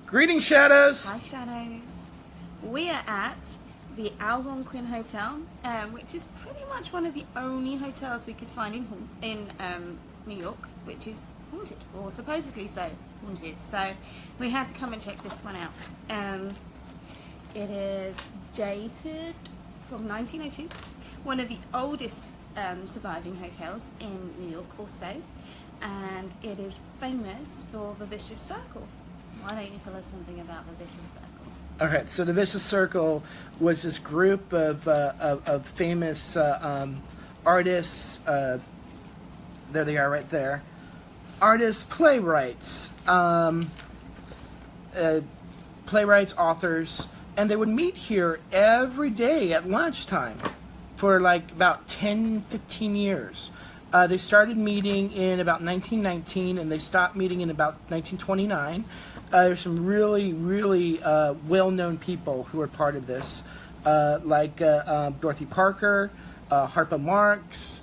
Greetings, Shadows! Hi, Shadows. We are at the Alba Queen Hotel, which is pretty much one of the only hotels we could find in New York, which is haunted, or supposedly so haunted. So we had to come and check this one out. It is dated from 1902, one of the oldest surviving hotels in New York also, and it is famous for the Vicious Circle. Why don't you tell us something about the Vicious Circle? All right, so the Vicious Circle was this group of famous artists. There they are right there. Artists, playwrights, authors, and they would meet here every day at lunchtime for like about 10, 15 years. They started meeting in about 1919, and they stopped meeting in about 1929. There's some really, really well-known people who are part of this, like Dorothy Parker, Harpo Marx,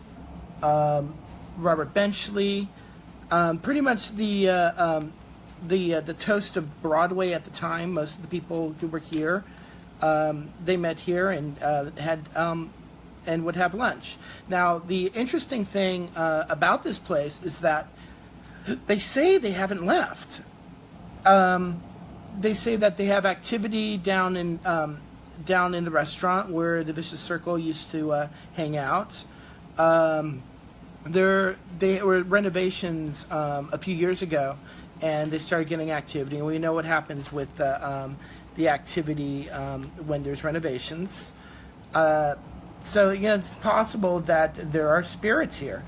Robert Benchley. Pretty much the toast of Broadway at the time. Most of the people who were here, they met here and had and would have lunch. Now, the interesting thing about this place is that they say they haven't left. They say that they have activity down in the restaurant where the Vicious Circle used to hang out. There were renovations a few years ago, and they started getting activity. And we know what happens with the activity when there's renovations. So, it's possible that there are spirits here.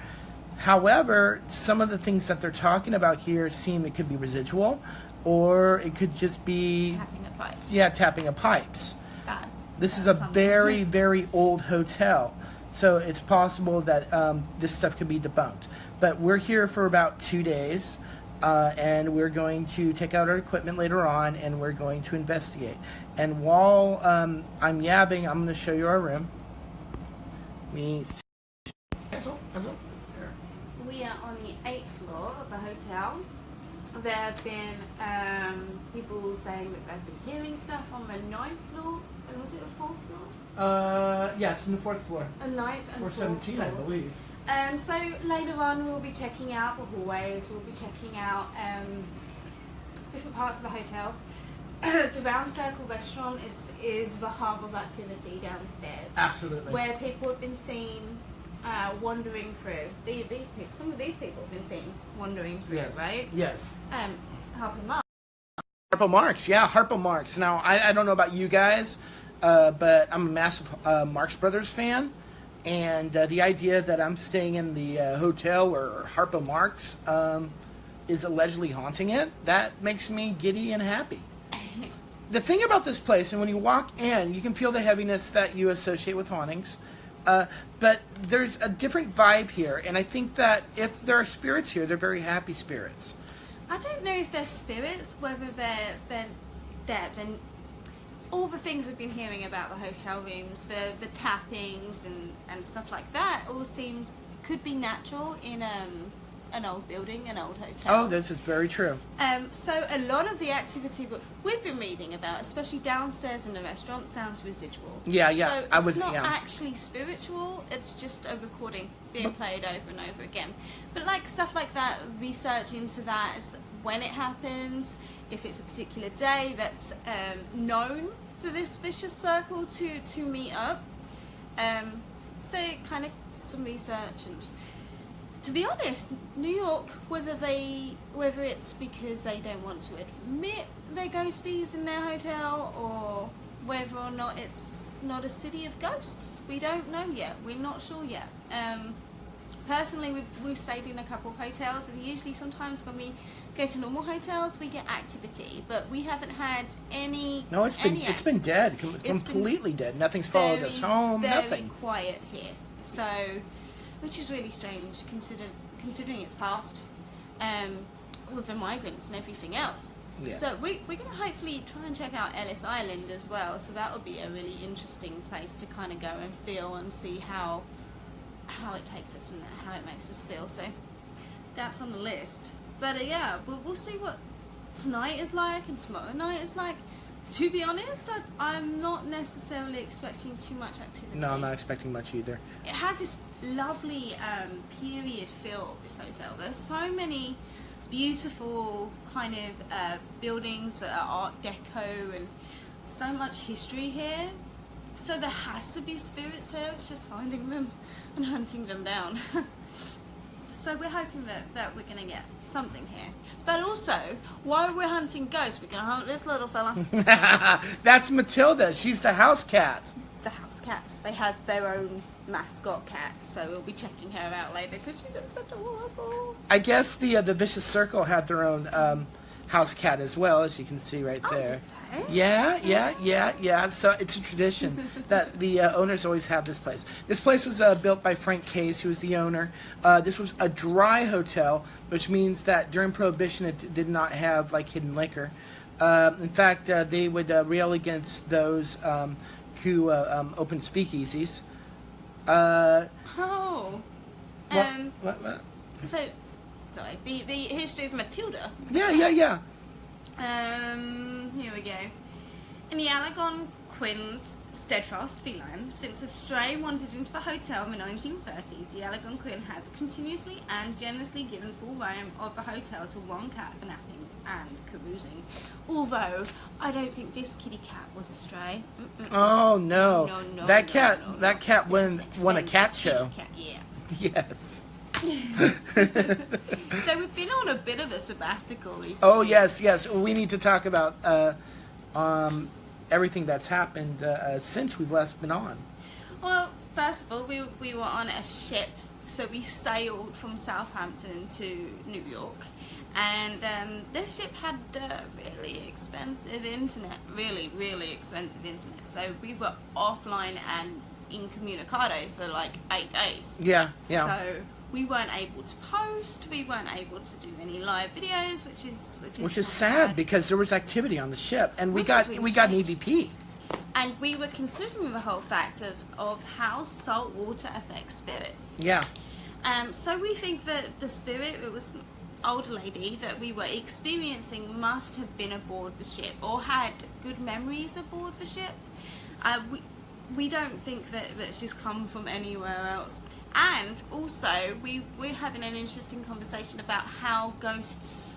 However, some of the things that they're talking about here seem it could be residual, or it could just be Tapping of pipes. Yeah, tapping of pipes. Bad. This is a very, very old hotel, so it's possible that this stuff could be debunked. But we're here for about 2 days, and we're going to take out our equipment later on, and we're going to investigate. And while I'm yabbing, I'm going to show you our room. We are on the 8th floor of the hotel. There have been people saying that they've been hearing stuff on the 9th floor. And was it the 4th floor? Yes, on the 4th floor. A 9th and 417, I believe. So later on we'll be checking out the hallways, we'll be checking out different parts of the hotel. The Round Circle restaurant is the hub of activity downstairs. Absolutely. Where people have been seen wandering through. Some of these people have been seen wandering through, yes. Right? Yes. Harpo Marx. Harpo Marx, yeah, Harpo Marx. Now, I don't know about you guys, but I'm a massive Marx Brothers fan. And the idea that I'm staying in the hotel where Harpo Marx is allegedly haunting it, that makes me giddy and happy. The thing about this place, and when you walk in, you can feel the heaviness that you associate with hauntings. But there's a different vibe here, and I think that if there are spirits here, they're very happy spirits. I don't know if they're spirits, whether they're dead. And all the things we've been hearing about the hotel rooms, the tappings and stuff like that, all could be natural in an old building, an old hotel. Oh, this is very true. So a lot of the activity that we've been reading about, especially downstairs in the restaurant, sounds residual. Yeah. So it's not actually spiritual, it's just a recording being played over and over again. But like stuff like that, research into that, when it happens, if it's a particular day that's known for this Vicious Circle to meet up. So kind of some research. And to be honest, New York, whether it's because they don't want to admit they're ghosties in their hotel, or whether or not it's not a city of ghosts, we don't know yet. We're not sure yet. Personally, we've stayed in a couple of hotels, and usually sometimes when we go to normal hotels, we get activity, but we haven't had any. No, it's been dead, completely dead. Nothing's followed us home. Nothing. Very quiet here. So, which is really strange, considering it's past, with the migrants and everything else. Yeah. So we're going to hopefully try and check out Ellis Island as well. So that would be a really interesting place to kind of go and feel and see how it takes us and how it makes us feel. So that's on the list. But yeah, we'll see what tonight is like and tomorrow night is like. To be honest, I'm not necessarily expecting too much activity. No, I'm not expecting much either. It has this lovely period feel, this hotel. There's so many beautiful kind of buildings that are Art Deco and so much history here. So there has to be spirits here. It's just finding them and hunting them down. So we're hoping that we're going to get something here. But also, while we're hunting ghosts, we're going to hunt this little fella. That's Matilda. She's the house cat. The house cats. They have their own mascot cat, so we'll be checking her out later because she looks such a horrible. I guess the Vicious Circle had their own house cat as well, as you can see right there. Oh, Yeah. So it's a tradition that the owners always have this place. This place was built by Frank Case, who was the owner. This was a dry hotel, which means that during Prohibition it did not have like hidden liquor. In fact, they would rail against those who opened speakeasies. What? So, sorry, the history of Matilda. Yeah. Here we go. In the Alba Queen's steadfast feline, since a stray wandered into the hotel in the 1930s, the Alba Queen has continuously and generously given full reign of the hotel to one cat for napping and carousing. Although, I don't think this kitty cat was a stray. Oh no. No, that cat This is won a expensive cat kitty show. Cat, yeah. Yes. So we've been on a bit of a sabbatical recently. Oh yes. We need to talk about everything that's happened since we've last been on. Well, first of all, we were on a ship, so we sailed from Southampton to New York, and this ship had really expensive internet, really expensive internet. So we were offline and incommunicado for like 8 days. Yeah. So we weren't able to post. We weren't able to do any live videos, which is sad because there was activity on the ship, and we got an EVP. And we were considering the whole fact of how salt water affects spirits. Yeah. So we think that the spirit, it was an older lady that we were experiencing, must have been aboard the ship or had good memories aboard the ship. We don't think that she's come from anywhere else. And also, we're having an interesting conversation about how ghosts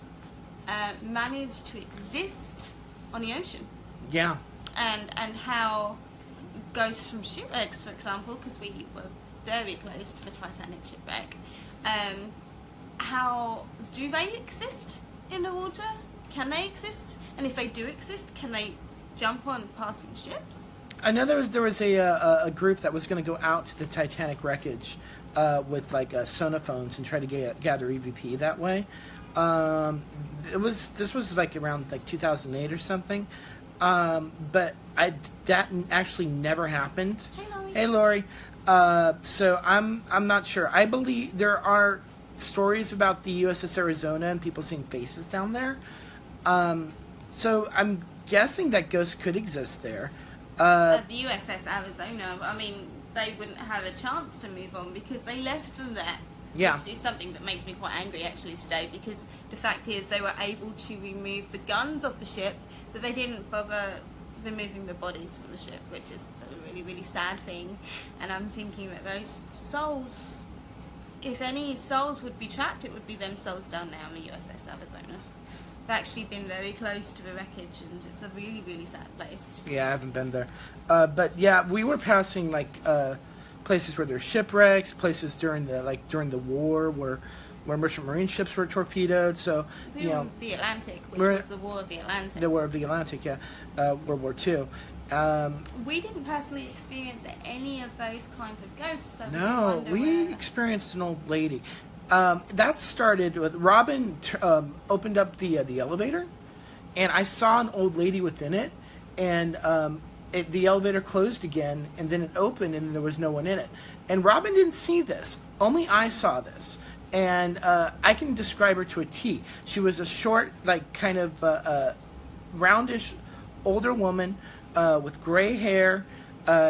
manage to exist on the ocean. Yeah. And how ghosts from shipwrecks, for example, because we were very close to the Titanic shipwreck, how do they exist in the water? Can they exist? And if they do exist, can they jump on passing ships? I know there was a group that was going to go out to the Titanic wreckage with like sonophones and try to gather EVP that way. This was like around like 2008 or something, but that actually never happened. Hey, Laurie. So I'm not sure. I believe there are stories about the USS Arizona and people seeing faces down there. So I'm guessing that ghosts could exist there. The USS Arizona, I mean, they wouldn't have a chance to move on because they left them there. Yeah. Which is something that makes me quite angry actually today, because the fact is they were able to remove the guns off the ship, but they didn't bother removing the bodies from the ship, which is a really sad thing. And I'm thinking that those souls, if any souls would be trapped, it would be them souls down there on the USS Arizona. I've actually been very close to the wreckage, and it's a really sad place. Yeah, I haven't been there. But yeah, we were passing like places where there's shipwrecks, places during the war where merchant marine ships were torpedoed. So we were in the Atlantic, which was the War of the Atlantic. The War of the Atlantic, yeah, World War II. We didn't personally experience any of those kinds of ghosts. So no, we experienced an old lady. That started with Robyn opened up the elevator, and I saw an old lady within it, and the elevator closed again, and then it opened, and there was no one in it. And Robyn didn't see this. Only I saw this, and I can describe her to a T. She was a short, like kind of roundish, older woman with gray hair.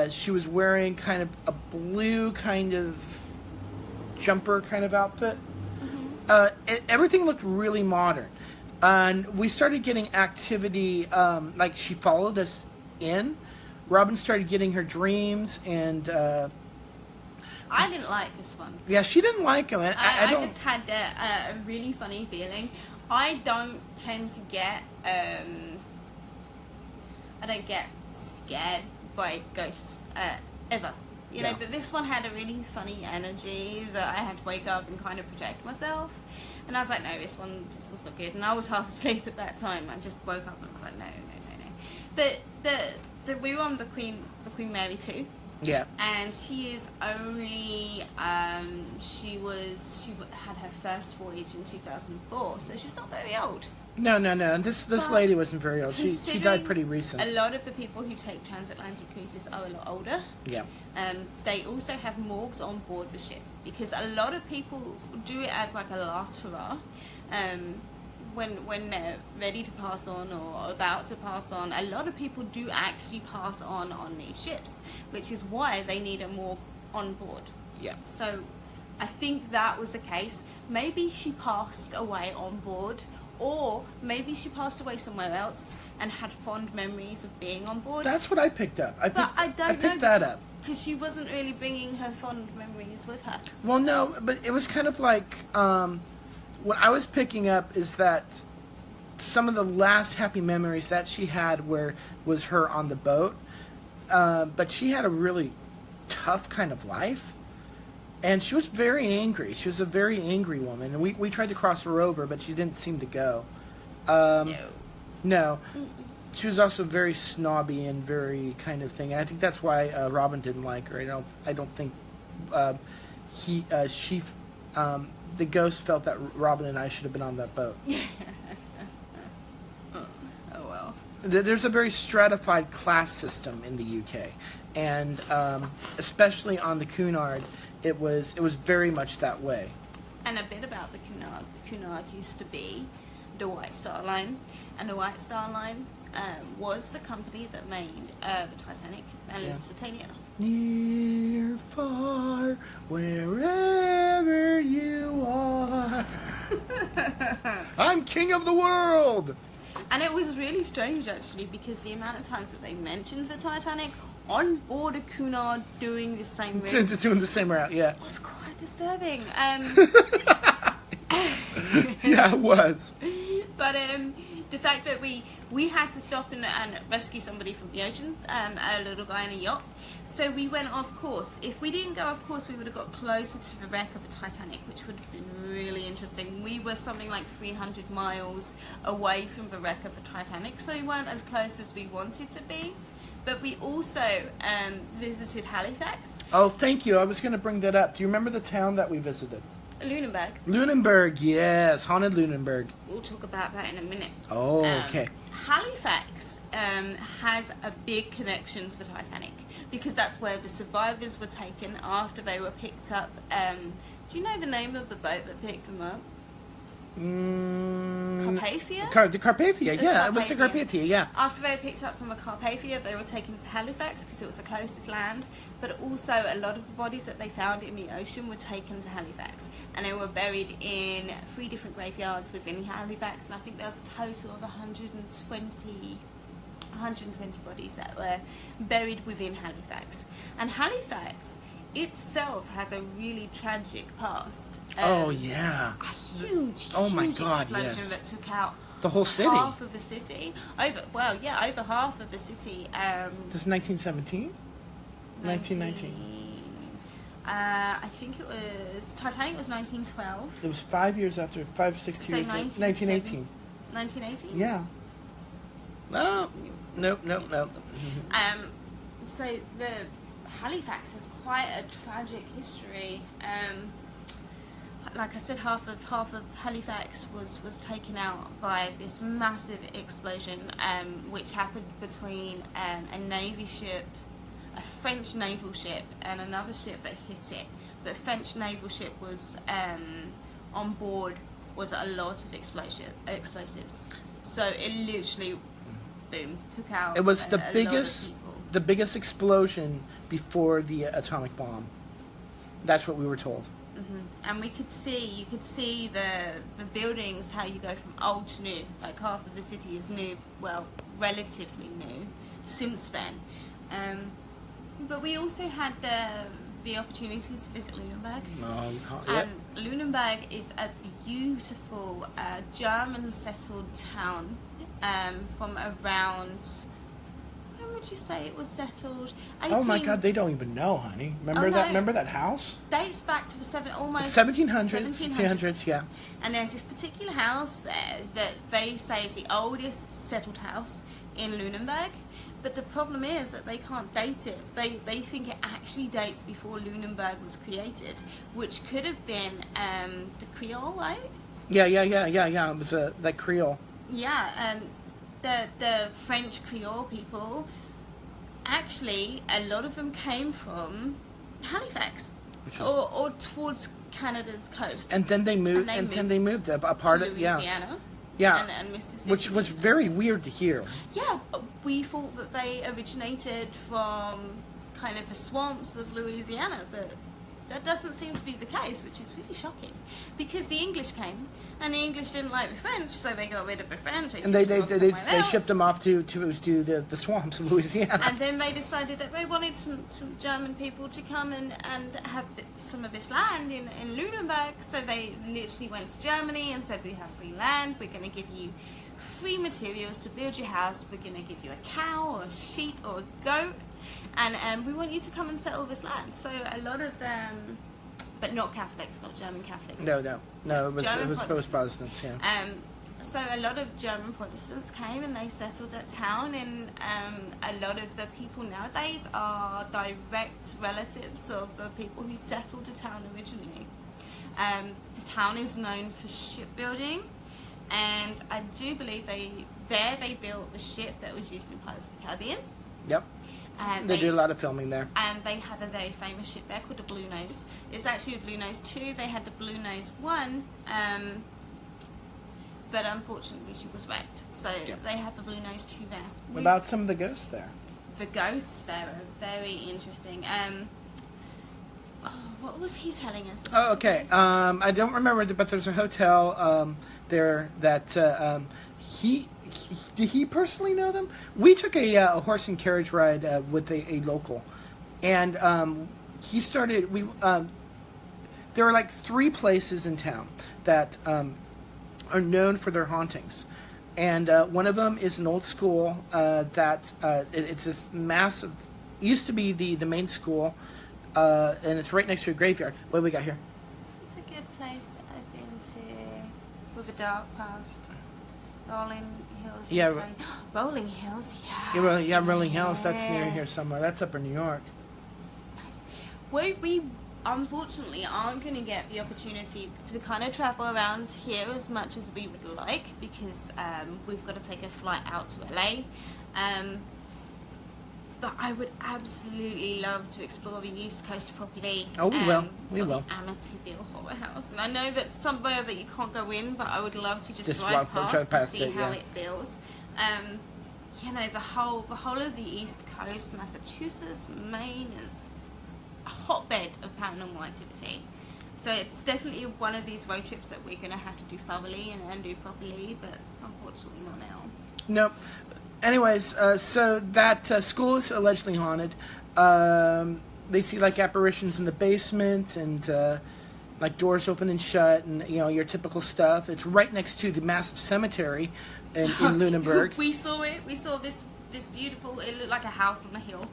She was wearing kind of a blue kind of jumper kind of outfit. Mm-hmm. Everything looked really modern. And we started getting activity, like she followed us in. Robyn started getting her dreams, and I didn't like this one. yeah, she didn't like him. And I don't. just had a really funny feeling. I don't tend to get I don't get scared by ghosts ever. You know, but this one had a really funny energy that I had to wake up and kind of protect myself. And I was like, no, this one's not good. And I was half asleep at that time. I just woke up and was like, no. But we were on the Queen Mary 2. Yeah. And she is only she had her first voyage in 2004, so she's not very old. No. This lady wasn't very old. She died pretty recent. A lot of the people who take transatlantic cruises are a lot older. Yeah. They also have morgues on board the ship, because a lot of people do it as like a last hurrah. When they're ready to pass on or about to pass on, a lot of people do actually pass on these ships, which is why they need a morgue on board. Yeah. So I think that was the case. Maybe she passed away on board, or maybe she passed away somewhere else and had fond memories of being on board. That's what I picked up. I picked that up. Because she wasn't really bringing her fond memories with her. Well, no, but it was kind of like... what I was picking up is that some of the last happy memories that she had was her on the boat. But she had a really tough kind of life. And she was very angry. She was a very angry woman. And we tried to cross her over, but she didn't seem to go. No. She was also very snobby and very kind of thing. And I think that's why Robyn didn't like her. I don't think the ghost felt that Robyn and I should have been on that boat. Oh well. There's a very stratified class system in the UK, and especially on the Cunard, it was very much that way. And a bit about the Cunard. The Cunard used to be the White Star Line, and the White Star Line was the company that made the Titanic and Lusitania. Near, far, wherever you are, I'm king of the world. And it was really strange, actually, because the amount of times that they mentioned the Titanic on board a Cunard doing the same route. Doing the same route, yeah. It was quite disturbing. Yeah, it was. But the fact that we had to stop and rescue somebody from the ocean, a little guy in a yacht. So we went off course. If we didn't go off course, we would have got closer to the wreck of the Titanic, which would have been really interesting. We were something like 300 miles away from the wreck of the Titanic, so we weren't as close as we wanted to be. But we also visited Halifax. Oh, thank you. I was going to bring that up. Do you remember the town that we visited? Lunenburg. Lunenburg, yes. Haunted Lunenburg. We'll talk about that in a minute. Oh, okay. Halifax has a big connection to the Titanic, because that's where the survivors were taken after they were picked up. Do you know the name of the boat that picked them up? Carpathia? The Carpathia, yeah. It was the Carpathia, yeah. After they were picked up from the Carpathia, they were taken to Halifax because it was the closest land. But also, a lot of the bodies that they found in the ocean were taken to Halifax. And they were buried in 3 different graveyards within Halifax. And I think there was a total of 120 bodies that were buried within Halifax. And Halifax itself has a really tragic past. Oh yeah, a huge God, explosion yes. that took out the whole city. Half of the city. Over half of the city. This is 1917? 1919. I think it was Titanic was 1912. It was 5 years after, 6 years. 1918. 1918. Yeah. Oh, nope. So the Halifax has quite a tragic history. Like I said, half of Halifax was taken out by this massive explosion, which happened between a navy ship, a French naval ship, and another ship that hit it. The French naval ship was on board was a lot of explosives. So it literally, boom, took out. It was the biggest explosion before the atomic bomb. That's what we were told. And you could see the buildings, how you go from old to new. Like half of the city is new, well, relatively new since then. But we also had the opportunity to visit Lunenburg. And Lunenburg is a beautiful German settled town from around, when would you say it was settled? Oh my God, they don't even know, honey. Remember that house? Dates back to the almost 1700s, yeah. And there's this particular house there that they say is the oldest settled house in Lunenburg. But the problem is that they can't date it. They think it actually dates before Lunenburg was created, which could have been the Creole, right? Yeah. It was like Creole. Yeah, the French Creole people, actually, a lot of them came from Halifax, or towards Canada's coast. And then they moved. They moved a part of Louisiana. Yeah, and Mississippi, which was very weird to hear. Yeah, we thought that they originated from kind of the swamps of Louisiana, but that doesn't seem to be the case, which is really shocking. Because the English came, and the English didn't like the French, so they got rid of the French. And they shipped them off to the swamps of Louisiana. And then they decided that they wanted some German people to come and have some of this land in Lunenburg. So they literally went to Germany and said, we have free land, we're going to give you free materials to build your house, we're going to give you a cow or a sheep or a goat, and we want you to come and settle this land. So a lot of them, but not Catholics, not German Catholics. No, it was Protestants, yeah. So a lot of German Protestants came and they settled that town, and a lot of the people nowadays are direct relatives of the people who settled the town originally. The town is known for shipbuilding, and I do believe they built the ship that was used in Pirates of the Caribbean. Yep. They did a lot of filming there. And they have a very famous ship there called the Blue Nose. It's actually the Blue Nose 2. They had the Blue Nose 1, but unfortunately she was wrecked. So they have the Blue Nose 2 there. What about some of the ghosts there? The ghosts there are very interesting. What was he telling us? Oh, okay. I don't remember, but there's a hotel there that did he personally know them? We took a horse and carriage ride with a local, and he started. There are like 3 places in town that are known for their hauntings, and one of them is an old school it's this massive. Used to be the main school, and it's right next to a graveyard. What do we got here? It's a good place I've been to with a dark past. Rolling Hills. Yeah. Rolling Hills, Yeah, Rolling Hills. That's near here somewhere. That's up in New York. Nice. We unfortunately aren't going to get the opportunity to kind of travel around here as much as we would like, because we've got to take a flight out to LA. But I would absolutely love to explore the East Coast properly. Oh, we will. We will. Amityville Horror House. And I know that's somewhere that you can't go in, but I would love to just drive past and see it, how it feels. You know, the whole of the East Coast, Massachusetts, Maine, is a hotbed of paranormal activity. So it's definitely one of these road trips that we're going to have to do thoroughly and do properly, but unfortunately not now. Nope. Anyways, so that school is allegedly haunted. They see like apparitions in the basement and like doors open and shut, and your typical stuff. It's right next to the massive cemetery in Lunenburg. We saw it. We saw this beautiful. It looked like a house on a hill.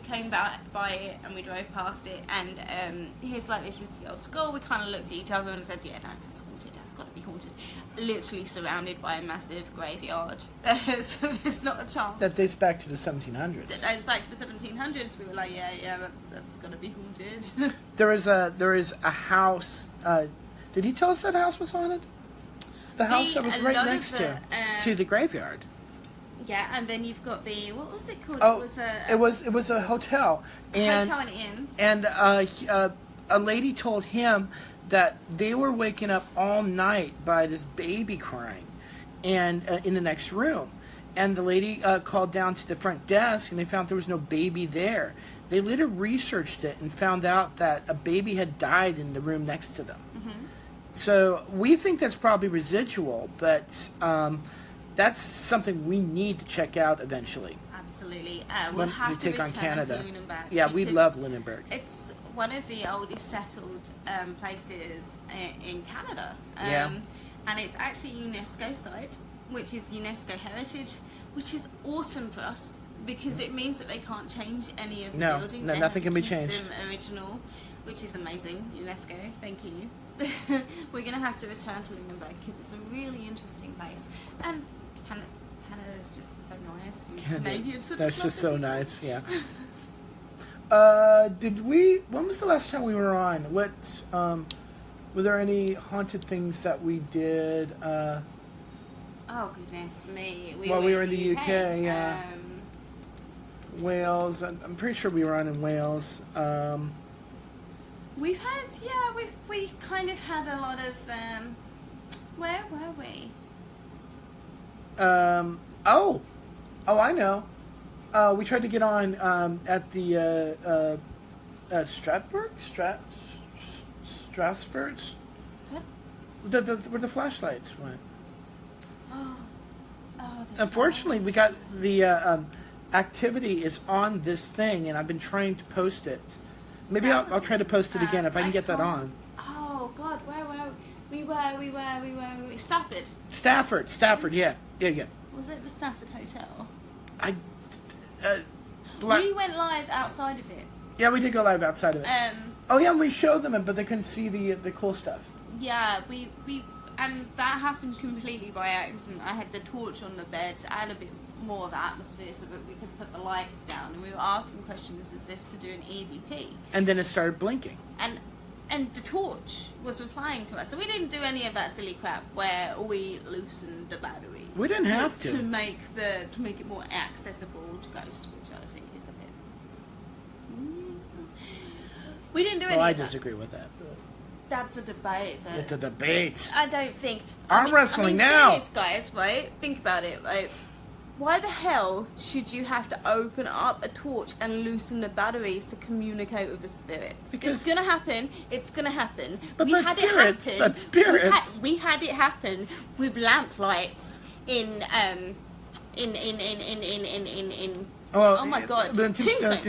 Came by it and we drove past it, and he's like, this is the old school. We kind of looked at each other and said, yeah, no, that's haunted. That's got to be haunted. Literally surrounded by a massive graveyard. So there's not a chance. That dates back to the 1700s. That dates back to the 1700s. We were like, yeah, that's got to be haunted. There is a house. Did he tell us that house was haunted? The house that was right next to the graveyard. Yeah, and then you've got what was it called? Oh, it was a hotel. Hotel and inn. And a lady told him that they were waking up all night by this baby crying, and in the next room, And the lady called down to the front desk, and they found there was no baby there. They later researched it and found out that a baby had died in the room next to them. Mm-hmm. So we think that's probably residual, but that's something we need to check out eventually. Absolutely. We'll have to return to Lunenburg. Yeah, we love Lunenburg. It's one of the oldest settled places in Canada. Yeah. And it's actually a UNESCO site, which is UNESCO Heritage, which is awesome for us because it means that they can't change any of the buildings. No, nothing can be changed. Them original, which is amazing. UNESCO, thank you. We're going to have to return to Lunenburg because it's a really interesting place. And Canada is just so nice. And Canadians are That's just so people. nice, yeah. When was the last time we were on? Were there any haunted things that we did? Oh, goodness me. While we were in the UK, yeah. Wales. I'm pretty sure we were on in Wales. We've had, we kind of had a lot of, where were we? Oh, I know. We tried to get on at the Strasbourg? Strasbourg? What? Where the flashlights went. Oh, Unfortunately, we got the activity is on this thing, and I've been trying to post it. Maybe I'll try to post it again if I can get that on. Oh God, where were we? We Stafford. Stafford, yeah. Was it the Stafford Hotel? We went live outside of it. Yeah, we did go live outside of it. Oh yeah, we showed them it, but they couldn't see the cool stuff. Yeah, we and that happened completely by accident. I had the torch on the bed to add a bit more of atmosphere so that we could put the lights down, and we were asking questions as if to do an EVP. And then it started blinking. And the torch was replying to us. So we didn't do any of that silly crap where we loosened the battery. We didn't have to make it more accessible to ghosts, which I think is a bit. We didn't do any. Well, I of that. disagree with that. That's a debate. It's a debate. I don't think. Arm wrestling now. Serious, guys, right? Think about it, right? Why the hell should you have to open up a torch and loosen the batteries to communicate with a spirit? Because it's gonna happen. It's gonna happen. But we had spirits. It happen. But spirits. We had it happen with lamp lights in. Oh my God! In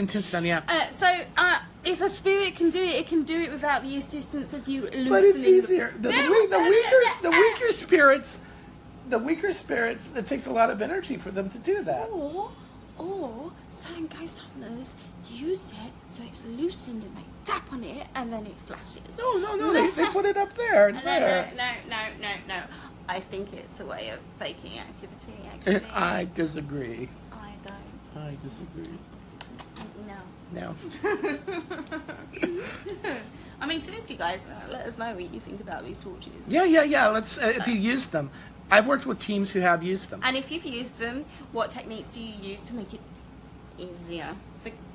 Tombstone, yeah. If a spirit can do it, it can do it without the assistance of you loosening. But it's easier. The weaker spirits. The weaker spirits, it takes a lot of energy for them to do that. Or certain ghost hunters use it so it's loosened and they tap on it and then it flashes. No, they put it up there. No. I think it's a way of faking activity, actually. I disagree. I don't. I disagree. No. I mean, seriously, guys, let us know what you think about these torches. Yeah. Let's if you use them. I've worked with teams who have used them. And if you've used them, what techniques do you use to make it easier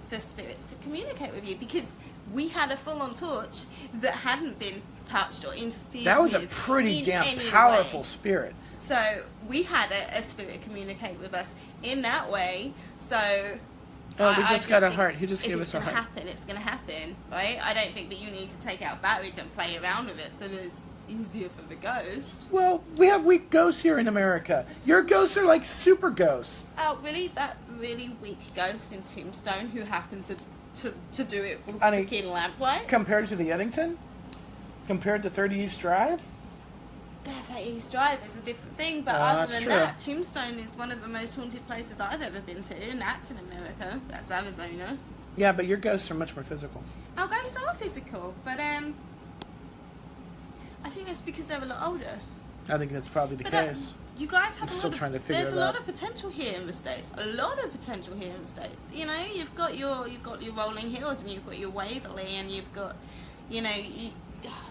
for spirits to communicate with you? Because we had a full-on torch that hadn't been touched or interfered with. That was a pretty damn powerful spirit. So we had a spirit communicate with us in that way. So we just got a heart. He just gave us a heart. It's going to happen, right? I don't think that you need to take out batteries and play around with it so that it's easier for the ghost. Well, we have weak ghosts here in America. Your ghosts are like super ghosts. Oh, really? That really weak ghost in Tombstone who happened to do it with freaking lamplight? Compared to the Eddington? Compared to 30 East Drive? 30 East Drive is a different thing, but other than that, Tombstone is one of the most haunted places I've ever been to, and that's in America. That's Arizona. Yeah, but your ghosts are much more physical. Our ghosts are physical, but I think that's because they're a lot older. I think that's probably the case. You guys have there's a lot of potential here in the States. A lot of potential here in the States. You know, you've got your rolling hills, and you've got your Waverly, and you've got,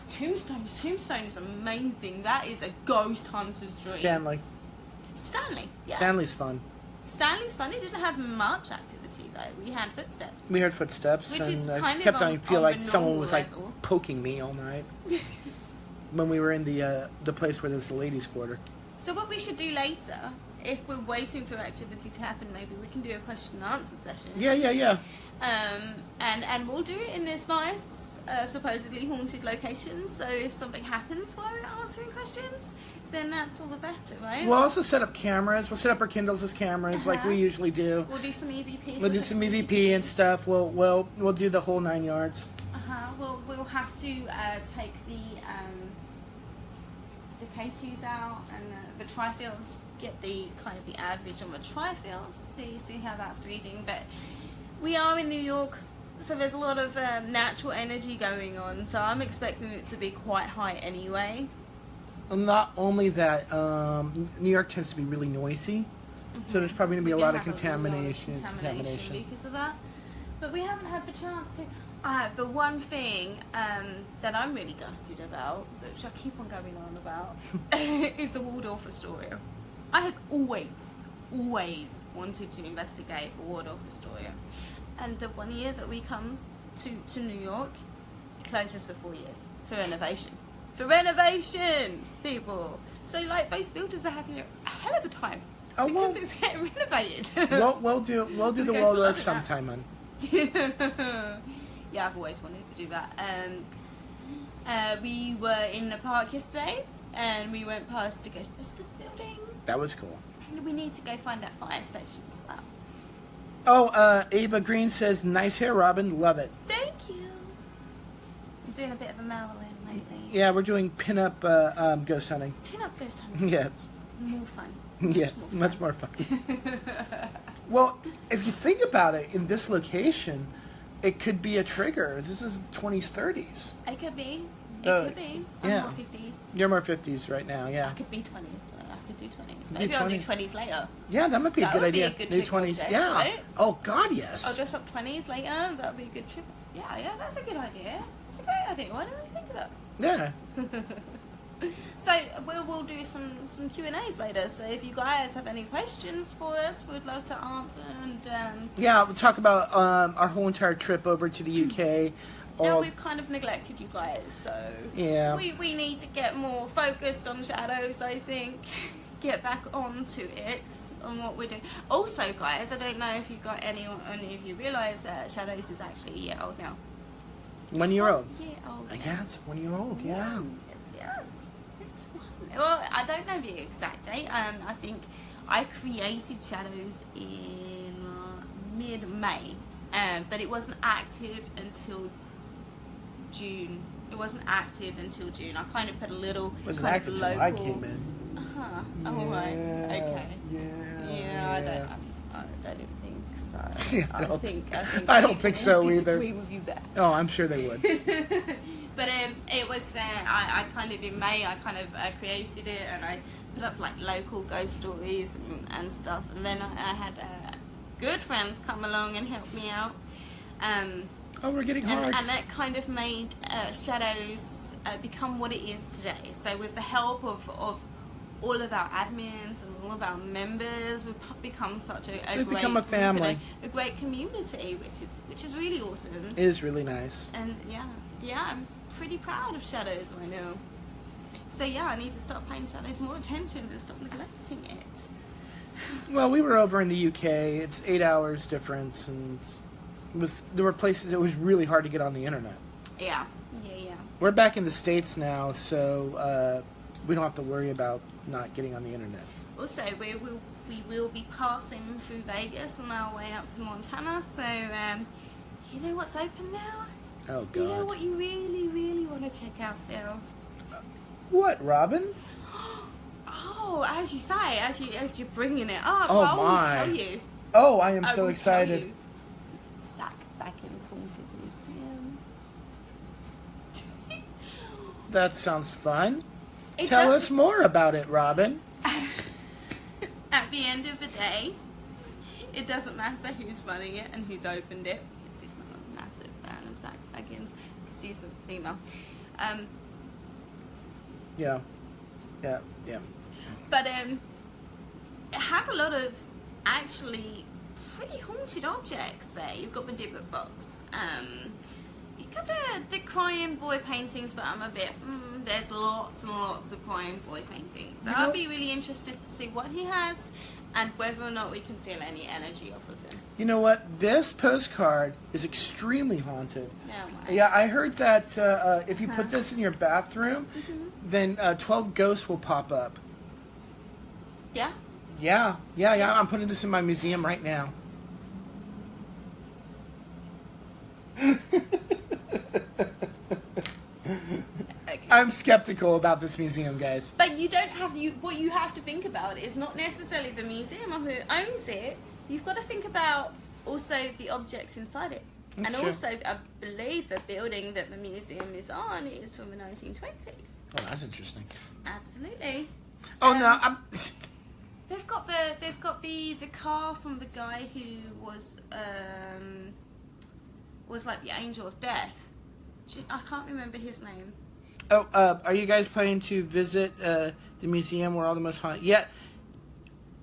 Tombstone is amazing. That is a ghost hunter's dream. Stanley. Yeah. Stanley's fun. Stanley's fun. It doesn't have much activity though. We had footsteps. We heard footsteps, which is kind of kept on feel like someone was level. Like poking me all night. When we were in the place where there's the ladies' quarter. So what we should do later if we're waiting for activity to happen, maybe we can do a question and answer session. Yeah. And we'll do it in this nice, supposedly haunted location. So if something happens while we're answering questions, then that's all the better, right? We'll also set up cameras. We'll set up our Kindles as cameras, like we usually do. We'll do some EVP. We'll do some EVP and stuff. We'll do the whole 9 yards. We'll have to take the K2s out and the trifields, get the kind of the average on the trifields, see how that's reading. But we are in New York, so there's a lot of natural energy going on, so I'm expecting it to be quite high anyway. And not only that, New York tends to be really noisy, so there's probably going to be a lot of contamination because of that. But we haven't had the chance to. The one thing that I'm really gutted about, which I keep on going on about, is the Waldorf Astoria. I had always wanted to investigate the Waldorf Astoria. And the 1 year that we come to New York, it closes for 4 years for renovation. For renovation, people! So, like, those builders are having a hell of a time because it's getting renovated. We'll do the Waldorf sometime, man. Yeah, I've always wanted to do that. We were in the park yesterday, and we went past to go to this building. That was cool. And we need to go find that fire station as well. Oh, Ava Green says, nice hair, Robyn. Love it. Thank you. I'm doing a bit of a Marilyn lately. Yeah, we're doing pin-up ghost hunting. Pin-up ghost hunting? Yes. More fun. Yes, much more fun. Well, if you think about it, in this location, it could be a trigger. This is 20s, 30s. It could be. Could be. I'm more 50s. You're more 50s right now, yeah. I could be 20s. I could do 20s. Maybe I'll do 20s later. Yeah, that might be a good idea. Do 20s. Day, yeah. Right? Oh, God, yes. I'll dress up 20s later. That'll be a good trip. Yeah, that's a good idea. That's a great idea. Why didn't I think of that? Yeah. So we'll do some Q&As later. So if you guys have any questions for us, we'd love to answer. And yeah, we'll talk about our whole entire trip over to the UK. Now we've kind of neglected you guys, so yeah, we need to get more focused on shadows. I think get back onto it on what we're doing. Also, guys, I don't know if you got any of you realise that Shadows is actually a year old now. 1 year old. Yeah, it's 1 year old. Yeah. It's one. Well, I don't know the exact date. I think I created Shadows in mid-May, but it wasn't active until June. It wasn't active until June. I kind of put a little wasn't kind active of until local. I came in. Oh right. Okay. Yeah. I don't think so. Yeah, I don't think so either. Disagree with you there. Oh, I'm sure they would. But it was. I kind of in May. I kind of created it, and I put up like local ghost stories and stuff. And then I had good friends come along and help me out. Oh, we're getting hearts. And that kind of made Shadows become what it is today. So with the help of all of our admins and all of our members, we've become such a great become a family, a great community, which is really awesome. It is really nice. And yeah, I'm pretty proud of Shadows right now. So yeah, I need to start paying Shadows more attention and stop neglecting it. Well, we were over in the UK. It's 8 hours difference, and there were places it was really hard to get on the internet. Yeah. We're back in the States now, so we don't have to worry about not getting on the internet. Also, we will be passing through Vegas on our way up to Montana, so you know what's open now? Oh, God. You know what you really, really want to check out, Phil? What, Robyn? Oh, as you say, as you're bringing it up, oh, I will my. tell you. Oh, I am so excited. Tell you. Zach Beckin's Haunted Museum. That sounds fun. Tell us more about it, Robyn. At the end of the day, it doesn't matter who's running it and who's opened it. Because he's not a massive fan of Zach Beckin's, because he's a female. Yeah. But it has a lot of actually pretty haunted objects there. You've got the Dibbit box. got the crying boy paintings, but I'm a bit, there's lots and lots of crying boy paintings. So I'll be really interested to see what he has and whether or not we can feel any energy off of him. You know what? This postcard is extremely haunted. Oh my. Yeah, I heard that if you put this in your bathroom, then 12 ghosts will pop up. Yeah? Yeah. I'm putting this in my museum right now. Okay. I'm skeptical about this museum, guys. But you don't have, what you have to think about is not necessarily the museum or who owns it. You've got to think about also the objects inside it. And Sure. also, I believe the building that the museum is on is from the 1920s. Oh, that's interesting. Absolutely. Oh no, They've got the car from the guy who was like the angel of death. I can't remember his name. Oh, are you guys planning to visit the museum where all the most haunted? Yeah.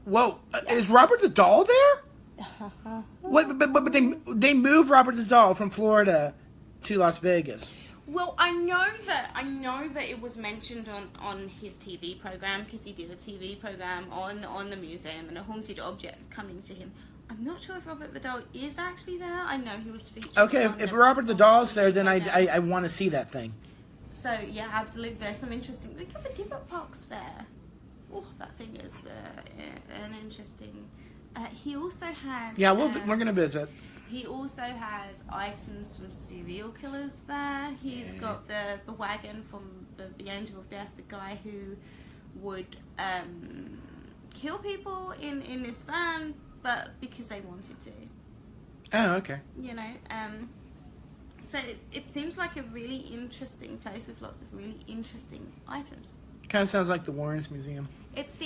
Whoa, is Robert the Doll there? What? But they moved Robert the Doll from Florida to Las Vegas. Well, I know that it was mentioned on his TV program, because he did a TV program on the museum and a haunted objects coming to him. I'm not sure if Robert the Doll is actually there. I know he was featured. Okay, if Robert the Doll's there, then I want to see that thing. So yeah, absolutely. There's some interesting. We got the Dimmock box there. Oh, that thing is an interesting. He also has. Yeah, we're gonna visit. He also has items from serial killers there. He's got the wagon from the Angel of Death, the guy who would kill people in this van, but because they wanted to. Oh, okay. You know, so it seems like a really interesting place with lots of really interesting items. Kind of sounds like the Warrens Museum. It's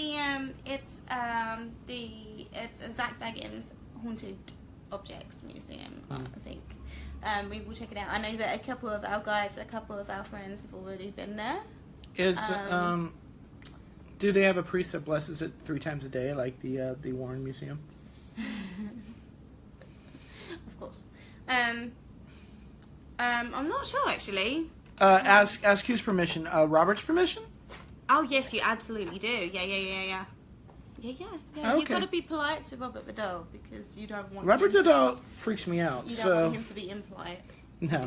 it's a Zach Baggins Haunted Objects Museum, I think. We will check it out. I know that a couple of our friends have already been there. Do they have a priest that blesses it 3 times a day, like the Warren Museum? Of course. I'm not sure actually. Ask whose permission? Robert's permission? Oh yes, you absolutely do. Yeah. Okay. You've got to be polite to Robert the Doll because you don't want Robert him the Doll freaks me out. You don't want him to be impolite. No.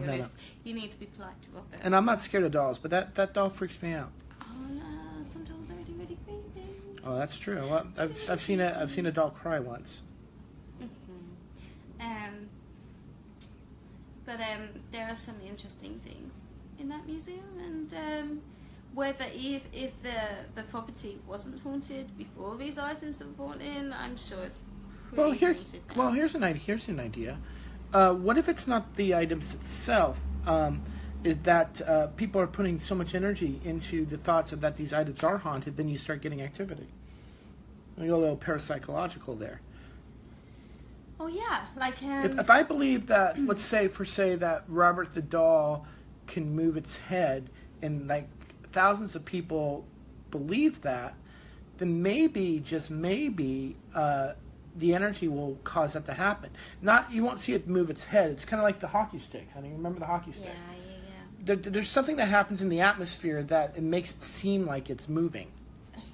You need to be polite to Robert. And I'm not scared of dolls, but that doll freaks me out. Oh no, some dolls are really, really creepy. Oh, that's true. Well, I've seen a doll cry once. But there are some interesting things in that museum, and whether if the property wasn't haunted before these items were brought in, I'm sure it's pretty haunted now. Well, here's an idea. What if it's not the items itself? Is that people are putting so much energy into the thoughts of that these items are haunted, then you start getting activity. You go a little parapsychological there. Oh yeah, like if I believe that, let's say that Robert the Doll can move its head, and like thousands of people believe that, then maybe, just maybe, the energy will cause that to happen. You won't see it move its head. It's kind of like the hockey stick, honey. Remember the hockey stick? Yeah. There's something that happens in the atmosphere that it makes it seem like it's moving.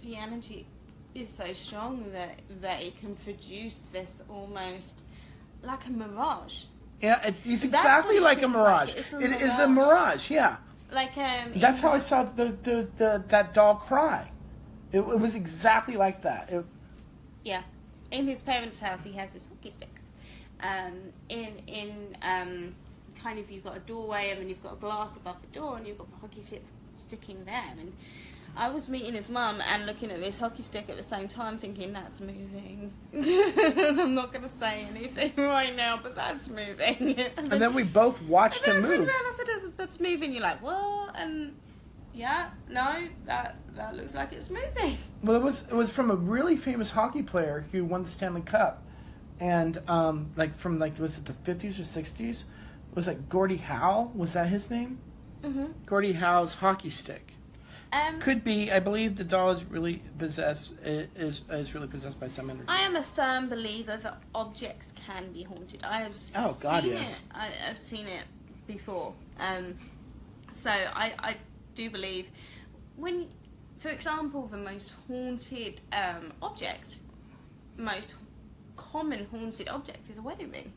The energy is so strong that it can produce this almost like a mirage. Yeah, it's exactly like a mirage. It is a mirage, yeah. Like that's how I saw that doll cry. It was exactly like that. Yeah, in his parents' house, he has this hockey stick. Kind of, you've got a doorway, and then you've got a glass above the door, and you've got the hockey stick sticking there. And I was meeting his mum and looking at this hockey stick at the same time, thinking that's moving. And I'm not going to say anything right now, but that's moving. And then we both watched him move. And I said, that's moving. You're like, what? And yeah, no, that looks like it's moving. Well, it was from a really famous hockey player who won the Stanley Cup, and was it the 50s or 60s? Was it Gordie Howe? Was that his name? Mm-hmm. Gordie Howe's hockey stick. Could be. I believe the doll is really possessed. Is really possessed by some energy. I am a firm believer that objects can be haunted. I have seen it. I've seen it before. So I do believe when, for example, the most haunted most common haunted object is a wedding ring.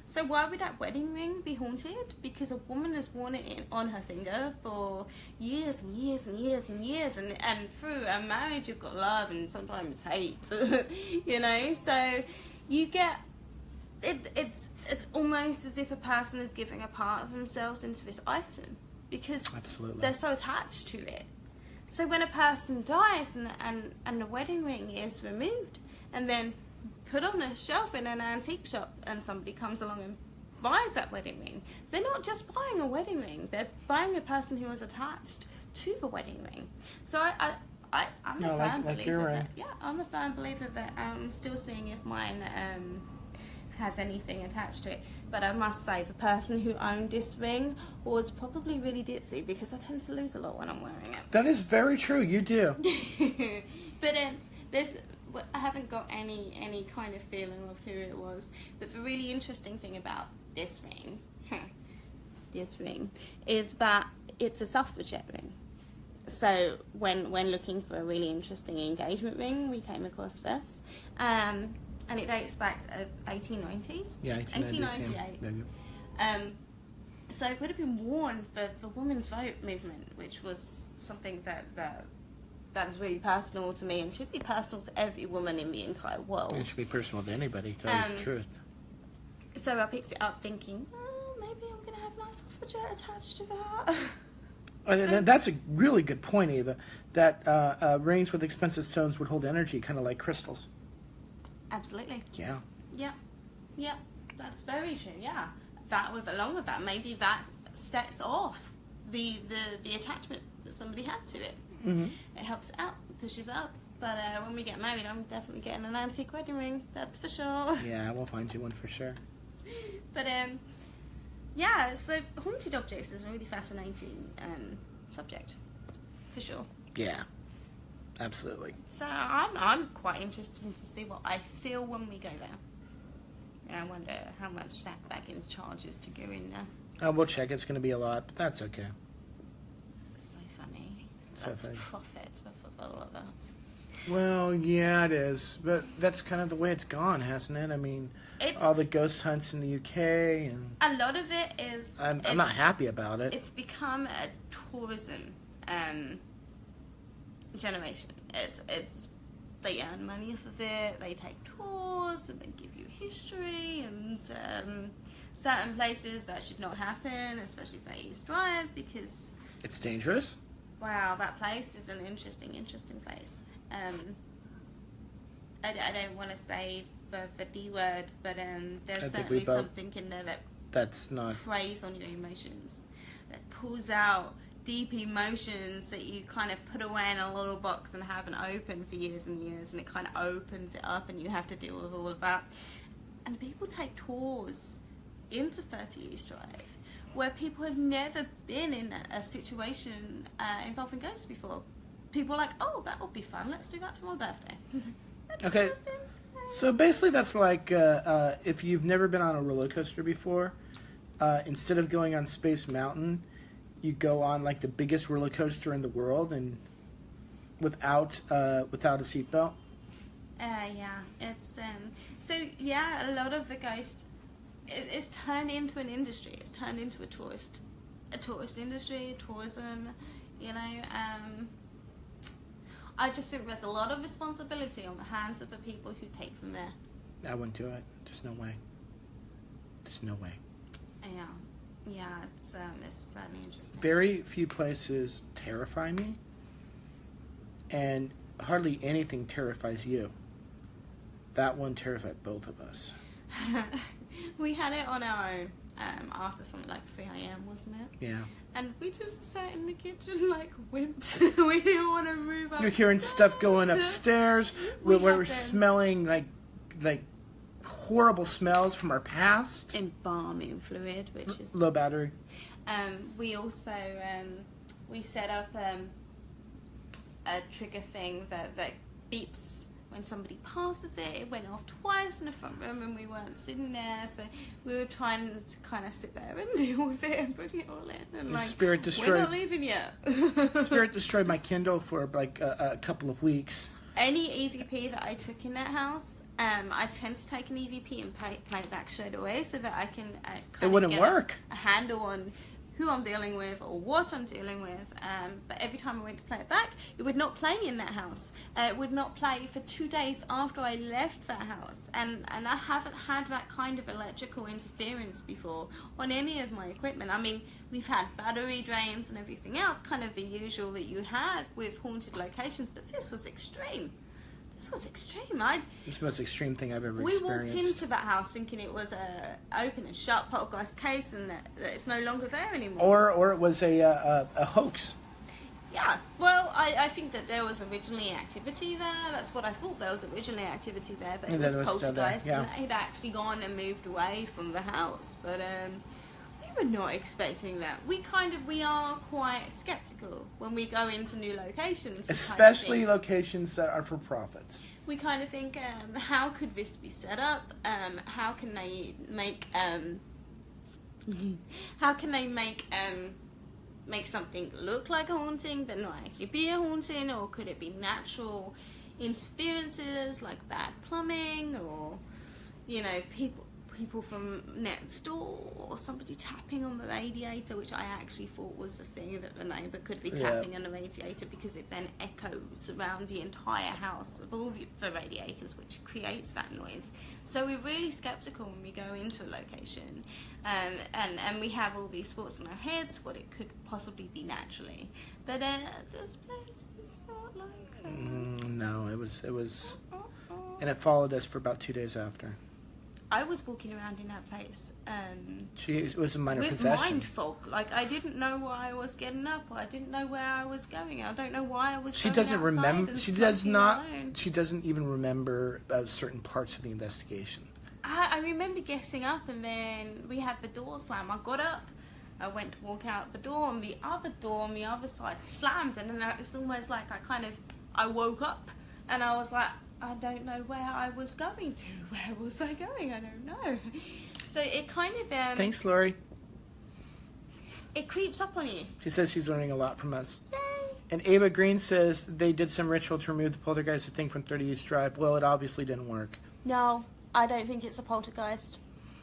So why would that wedding ring be haunted? Because a woman has worn it on her finger for years and years and years and years, and through a marriage you've got love and sometimes hate, you know. So you get it's almost as if a person is giving a part of themselves into this item because Absolutely. they're so attached to it. So when a person dies and the wedding ring is removed and then put on a shelf in an antique shop and somebody comes along and buys that wedding ring, they're not just buying a wedding ring, they're buying a person who is attached to the wedding ring. So I'm a firm believer that, yeah, I'm a firm believer that I'm still seeing if mine has anything attached to it. But I must say, the person who owned this ring was probably really ditzy because I tend to lose a lot when I'm wearing it. That is very true. You do. But I haven't got any kind of feeling of who it was. But the really interesting thing about this ring, is that it's a suffragette ring. So when looking for a really interesting engagement ring, we came across this. And it dates back to 1890s. Yeah, 1898. So it would have been worn for the women's vote movement, which was something that is really personal to me and should be personal to every woman in the entire world. It should be personal to anybody, to tell you the truth. So I picked it up thinking, oh, maybe I'm going to have my suffragette attached to that. So, that's a really good point, Eva, that rings with expensive stones would hold energy, kind of like crystals. Absolutely. Yeah. Yeah, that's very true, yeah. Along with that, maybe that sets off the attachment that somebody had to it. Mm-hmm. It helps it out, pushes it up. But when we get married, I'm definitely getting an antique wedding ring, that's for sure. Yeah, we'll find you one for sure. But yeah, so haunted objects is a really fascinating subject, for sure. Yeah, absolutely. So I'm quite interested to see what I feel when we go there. And I wonder how much that Baggins charges to go in there. We'll check. It's going to be a lot, but that's okay. So funny. So That's funny. profit for all of that. Well, yeah, it is. But that's kind of the way it's gone, hasn't it? I mean, all the ghost hunts in the UK, and a lot of it is. I'm not happy about it. It's become a tourism generation. It's they earn money off of it. They take tours and they give you history and certain places that should not happen, especially Bay East Drive, because It's dangerous. wow, that place is an interesting place. I don't want to say the D word, but there's certainly something in there That's not. preys on your emotions, that pulls out deep emotions that you kind of put away in a little box and haven't opened for years and years, and it kind of opens it up and you have to deal with all of that. And people take tours into 30 East Drive where people have never been in a situation involving ghosts before. People are like, oh, that would be fun, let's do that for my birthday. Okay. So basically that's like if you've never been on a roller coaster before, instead of going on Space Mountain, you go on like the biggest roller coaster in the world and without a seatbelt. Yeah, it's so yeah, a lot of the ghost it's turned into an industry. It's turned into a tourist industry, tourism. You know, I just think there's a lot of responsibility on the hands of the people who take them there. I wouldn't do it. There's no way. There's no way. Yeah, it's certainly interesting. Very few places terrify me, and hardly anything terrifies you. That one terrified both of us. We had it on our own after something like 3 a.m, wasn't it? Yeah. And we just sat in the kitchen like wimps. We didn't want to move up. You're hearing stuff going upstairs. We're smelling like horrible smells from our past. Embalming fluid, which is low battery. We also we set up a trigger thing that beeps when somebody passes it, it went off twice in the front room and we weren't sitting there, so we were trying to kind of sit there and deal with it and bring it all in. And like, Spirit destroyed. We're not leaving yet. Spirit destroyed my Kindle for like a couple of weeks. Any EVP that I took in that house, I tend to take an EVP and play it back straight away so that I can it wouldn't work. A handle on who I'm dealing with or what I'm dealing with. But every time I went to play it back, it would not play in that house. It would not play for 2 days after I left that house. And I haven't had that kind of electrical interference before on any of my equipment. I mean, we've had battery drains and everything else, kind of the usual that you have with haunted locations, but this was extreme. This was extreme. It's the most extreme thing I've ever We experienced. walked into that house thinking it was a open and shut poltergeist case and that it's no longer there anymore. Or it was a hoax. Yeah, well, I think that there was originally activity there. That's what I thought. There was originally activity there, but it was poltergeist, yeah. and it had actually gone and moved away from the house. But we were not expecting that. We are quite skeptical when we go into new locations. Especially locations that are for profit. We kind of think, how could this be set up? How can they make make something look like a haunting but not actually be a haunting? Or could it be natural interferences like bad plumbing, or people from next door, or somebody tapping on the radiator, which I actually thought was the thing that the neighbour could be tapping on the radiator, because it then echoes around the entire house of all the radiators, which creates that noise. So we're really skeptical when we go into a location, and we have all these thoughts in our heads what it could possibly be naturally. But this place is not like that. No, it was, and it followed us for about 2 days after. I was walking around in that place It was a minor with possession. mind fog. Like, I didn't know why I was getting up. I didn't know where I was going. I don't know why I was She going doesn't outside remember. and She does not. alone. She doesn't even remember certain parts of the investigation. I remember getting up, and then we had the door slam. I got up. I went to walk out the door, and the other door on the other side slammed. And then it's almost like I woke up, and I was like, I don't know where I was going to. Where was I going? I don't know. So it kind of... Thanks, Lori. It creeps up on you. She says she's learning a lot from us. Yay! And Ava Green says they did some ritual to remove the poltergeist thing from 30 East Drive. Well, it obviously didn't work. No, I don't think it's a poltergeist.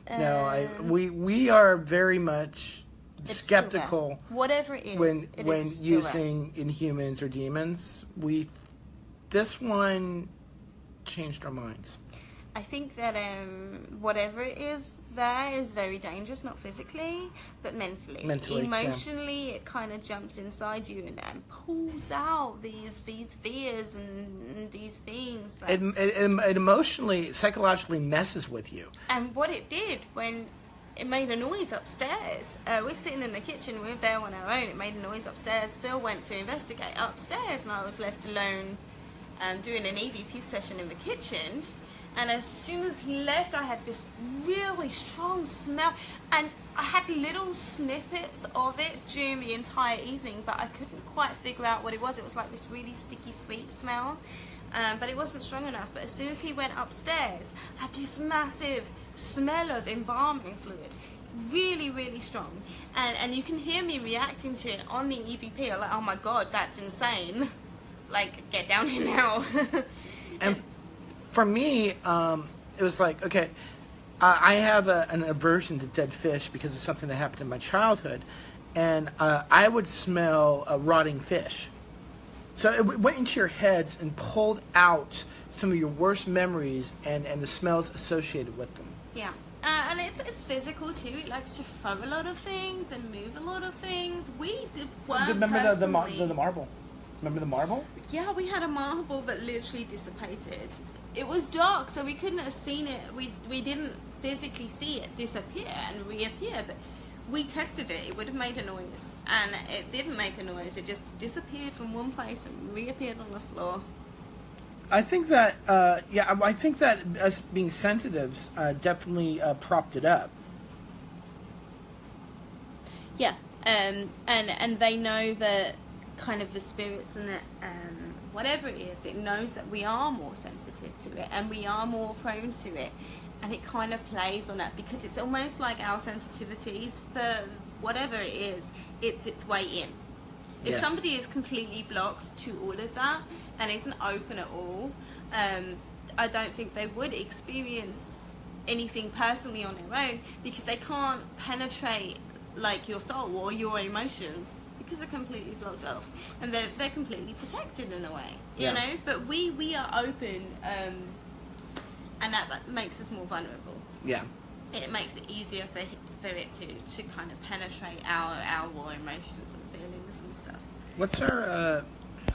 No, we are very much skeptical. Whatever it is, when is using Inhumans or demons. This one changed our minds. I think that whatever it is there is very dangerous, not physically, but mentally. Emotionally, it kind of jumps inside you and pulls out these fears and these things. It emotionally, psychologically messes with you. And what it did when it made a noise upstairs. We're sitting in the kitchen, we're there on our own, it made a noise upstairs. Phil went to investigate upstairs and I was left alone doing an EVP session in the kitchen, and as soon as he left I had this really strong smell, and I had little snippets of it during the entire evening, but I couldn't quite figure out what it was. It was like this really sticky sweet smell, but it wasn't strong enough. But as soon as he went upstairs, I had this massive smell of embalming fluid, really, really strong, and you can hear me reacting to it on the EVP. I'm like, oh my god, that's insane. Like, get down here now. And for me, it was like, okay, I have an aversion to dead fish because it's something that happened in my childhood, and I would smell rotting fish. So it went into your heads and pulled out some of your worst memories and the smells associated with them. Yeah. And it's physical too. It likes to throw a lot of things and move a lot of things. Remember the marble? Remember the marble? Yeah, we had a marble that literally dissipated. It was dark, so we couldn't have seen it. We didn't physically see it disappear and reappear, but we tested it. It would have made a noise, and it didn't make a noise. It just disappeared from one place and reappeared on the floor. I think that, I think that us being sensitives definitely propped it up. Yeah, and they know that kind of the spirits and whatever it is, it knows that we are more sensitive to it and we are more prone to it, and it kind of plays on that because it's almost like our sensitivities for whatever it is, it's its way in. If Yes. somebody is completely blocked to all of that and isn't open at all, I don't think they would experience anything personally on their own, because they can't penetrate like your soul or your emotions because they're completely blocked off, and they're completely protected in a way, you know. But we are open, and that makes us more vulnerable. Yeah. It makes it easier for it to kind of penetrate our raw emotions and feelings and stuff. What's our,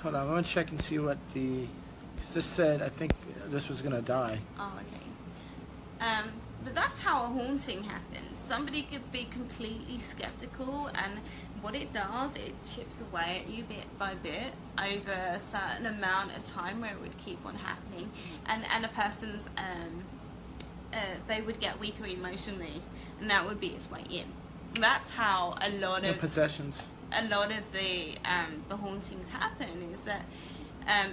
hold on, I'm going to check and see what because this said, I think this was going to die. Oh, okay. But that's how a haunting happens. Somebody could be completely skeptical, and what it does, it chips away at you bit by bit over a certain amount of time where it would keep on happening, and a person's they would get weaker emotionally, and that would be its way in. That's how a lot of possessions. A lot of the hauntings happen, is that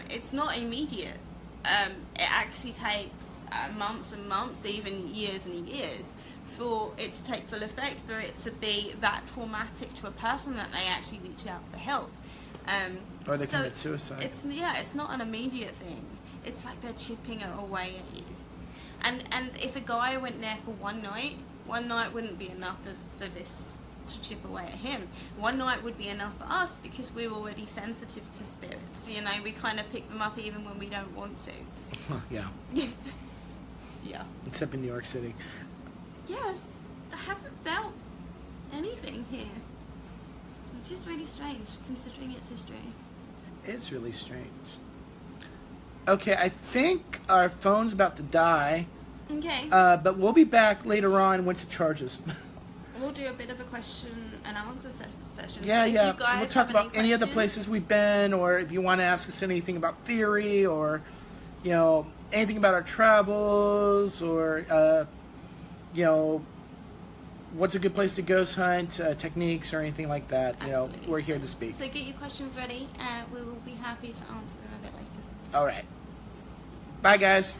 it's not immediate. It actually takes months and months, even years and years, for it to take full effect, for it to be that traumatic to a person that they actually reach out for help. Or they commit suicide. It's not an immediate thing. It's like they're chipping it away at you. And if a guy went there for one night wouldn't be enough for this to chip away at him. One night would be enough for us because we're already sensitive to spirits. You know, we kind of pick them up even when we don't want to. Yeah. Yeah. Except in New York City. Yes, I haven't felt anything here, which is really strange considering its history. It's really strange. Okay, I think our phone's about to die. Okay. But we'll be back later on once it charges. We'll do a bit of a question and answer session. Yeah, so if yeah. you guys So we'll talk have about any of the questions- places we've been, or if you want to ask us anything about theory, or, you know, anything about our travels, or, you know, what's a good place to ghost hunt, techniques, or anything like that. You know, Absolutely. we're here to speak. So get your questions ready. We will be happy to answer them a bit later. All right. Bye, guys.